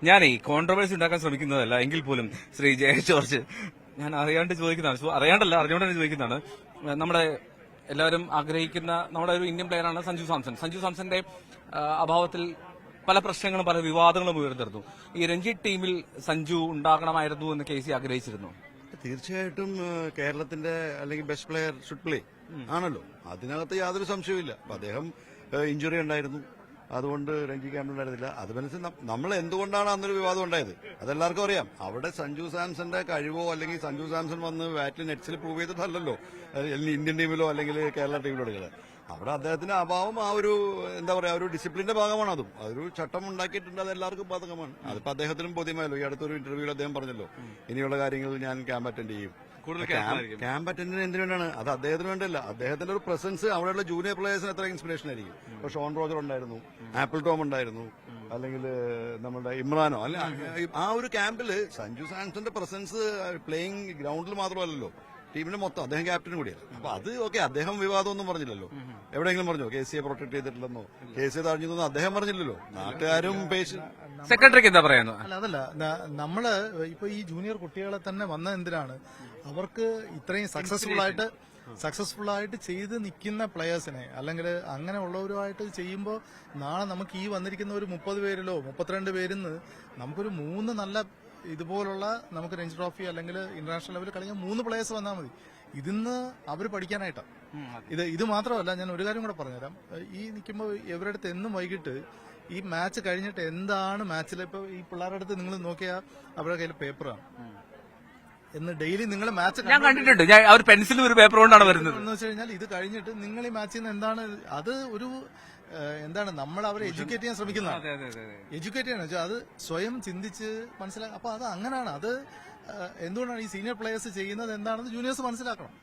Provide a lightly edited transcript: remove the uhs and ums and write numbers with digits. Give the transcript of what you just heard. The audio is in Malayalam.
ഞാനേ കോൺട്രവേഴ്സി ഉണ്ടാക്കാൻ ശ്രമിക്കുന്നതല്ല എങ്കിൽ പോലും ശ്രീ ജയ ജോർജ് ഞാൻ അറിയാണ്ട് ചോദിക്കുന്നതാണ്, അറിയാണ്ടല്ല അറിഞ്ഞുകൊണ്ട് തന്നെ ചോദിക്കുന്നതാണ്. നമ്മുടെ എല്ലാവരും ആഗ്രഹിക്കുന്ന നമ്മുടെ ഒരു ഇന്ത്യൻ പ്ലെയറാണ് സഞ്ജു സാംസൺ. സഞ്ജു സാംസന്റെ അഭാവത്തിൽ പല പ്രശ്നങ്ങളും പല വിവാദങ്ങളും ഉയർന്നിരുന്നു. ഈ രഞ്ജി ടീമിൽ സഞ്ജു ഉണ്ടാകണമായിരുന്നു എന്ന് KC ആഗ്രഹിച്ചിരുന്നു. തീർച്ചയായിട്ടും കേരളത്തിന്റെ അല്ലെങ്കിൽ ബെസ്റ്റ് പ്ലെയർ ഷുഡ് പ്ലേ ആണല്ലോ, അതിനകത്ത് യാതൊരു സംശയവുമില്ല. അപ്പൊ അദ്ദേഹം ഇഞ്ചുറി ഉണ്ടായിരുന്നു, അതുകൊണ്ട് രഞ്ജി ക്യാമ്പിൽ ഉണ്ടായിരുന്നില്ല. അതുമനുസരിച്ച് നമ്മൾ എന്തുകൊണ്ടാണ് അന്നൊരു വിവാദം ഉണ്ടായത് അതെല്ലാവർക്കും അറിയാം. അവിടെ സഞ്ജു സാംസന്റെ കഴിവോ അല്ലെങ്കിൽ സഞ്ജു സാംസൺ വന്ന് ബാറ്റിൽ നെറ്റ്സിൽ പ്രൂവ് ചെയ്തിട്ടല്ലല്ലോ ഇന്ത്യൻ ടീമിലോ അല്ലെങ്കിൽ കേരള ടീമിലോ എടുക്കുന്നത്. അവിടെ അദ്ദേഹത്തിന്റെ അഭാവം ആ ഒരു എന്താ പറയാ ഒരു ഡിസിപ്ലിന്റെ ഭാഗമാണ്. അതും അതൊരു ചട്ടം ഉണ്ടാക്കിയിട്ടുണ്ട്, അത് എല്ലാവർക്കും ബാധകമാണ്. അതിപ്പോ അദ്ദേഹത്തിനും ബോധ്യമായല്ലോ. ഈ അടുത്തൊരു ഇന്റർവ്യൂവിൽ അദ്ദേഹം പറഞ്ഞല്ലോ, ഇനിയുള്ള കാര്യങ്ങളിൽ ഞാൻ ക്യാമ്പ് അറ്റൻഡ് ചെയ്യും. ക്യാമ്പ് അറ്റൻഡിന് എന്തിനാണ്? അത് അദ്ദേഹത്തിന് വേണ്ടിയല്ല, അദ്ദേഹത്തിന്റെ ഒരു പ്രസൻസ് അവിടെയുള്ള ജൂനിയർ പ്ലേയേഴ്സിന് എത്ര ഇൻസ്പിറേഷൻ ആയിരിക്കും. ഇപ്പൊ ഷോൺ റോജർ ഉണ്ടായിരുന്നു, ആപ്പിൾ ടോം ഉണ്ടായിരുന്നു, അല്ലെങ്കിൽ നമ്മുടെ ഇമ്രാനോ അല്ല. ആ ഒരു ക്യാമ്പില് സഞ്ജു സാംസന്റെ പ്രസൻസ് പ്ലേയിങ് ഗ്രൗണ്ടിൽ മാത്രമല്ലല്ലോ, ടീമിന്റെ മൊത്തം. അദ്ദേഹം ക്യാപ്റ്റനും കൂടിയാണ്. അപ്പൊ അത് ഓക്കെ, അദ്ദേഹം വിവാദമൊന്നും പറഞ്ഞില്ലല്ലോ. എവിടെയെങ്കിലും പറഞ്ഞോ KCയെ പ്രൊട്ടക്ട് ചെയ്തിട്ടില്ലെന്നോ KCയെ തടഞ്ഞു അദ്ദേഹം പറഞ്ഞില്ലല്ലോ. നാട്ടുകാരും സെക്രട്ടറിക്ക് എന്താ പറയുന്നത്? അല്ല, അതല്ല, നമ്മള് ഇപ്പൊ ഈ ജൂനിയർ കുട്ടികളെ തന്നെ വന്ന എന്തിനാണ്, അവർക്ക് ഇത്രയും സക്സസ്ഫുൾ ആയിട്ട് ചെയ്ത് നിൽക്കുന്ന പ്ലെയേഴ്സിനെ അല്ലെങ്കിൽ അങ്ങനെ ഉള്ളവരുമായിട്ട് ചെയ്യുമ്പോൾ നാളെ നമുക്ക് ഈ വന്നിരിക്കുന്ന ഒരു 30 പേരിലോ 32 പേരിന്ന് നമുക്കൊരു 3 നല്ല ഇതുപോലുള്ള നമുക്ക് രഞ്ജി ട്രോഫി അല്ലെങ്കിൽ ഇന്റർനാഷണൽ ലെവലിൽ കളിക്കാൻ 3 പ്ലേയേഴ്സ് വന്നാൽ മതി. ഇതിന്ന് അവർ പഠിക്കാനായിട്ടാണ്. ഇത് മാത്രമല്ല, ഞാൻ ഒരു കാര്യം കൂടെ പറഞ്ഞുതരാം. ഈ നിൽക്കുമ്പോൾ ഇവരുടെ അടുത്ത് എന്നും വൈകിട്ട് ഈ മാച്ച് കഴിഞ്ഞിട്ട് എന്താണ് മാച്ചിൽ ഇപ്പൊ ഈ പിള്ളേരുടെ അടുത്ത് നിങ്ങൾ നോക്കിയാൽ അവരുടെ കയ്യിൽ പേപ്പറാണ് എന്ന് ഡെയിലി നിങ്ങൾ മാച്ച് ഞാൻ കണ്ടിട്ടുണ്ട്. ഞാൻ അവർ പെൻസിലും ഒരു പേപ്പർ കൊണ്ടാണ് വരുന്നത്. എന്ന് വെച്ച് കഴിഞ്ഞാൽ ഇത് കഴിഞ്ഞിട്ട് നിങ്ങൾ ഈ മാച്ചിൽ നിന്ന് എന്താണ് അത് ഒരു എന്താണ് നമ്മൾ അവരെ എഡ്യൂക്കേറ്റ് ചെയ്യാൻ ശ്രമിക്കുന്നതാണ്. എഡ്യൂക്കേറ്റ് ചെയ്യാന്ന് വെച്ചാൽ അത് സ്വയം ചിന്തിച്ച് മനസ്സിലാക്കുക. അപ്പൊ അത് അങ്ങനെയാണ്. അത് എന്തുകൊണ്ടാണ് ഈ സീനിയർ പ്ലേയേഴ്സ് ചെയ്യുന്നത് എന്താണെന്ന് ജൂനിയേഴ്സ് മനസ്സിലാക്കണം.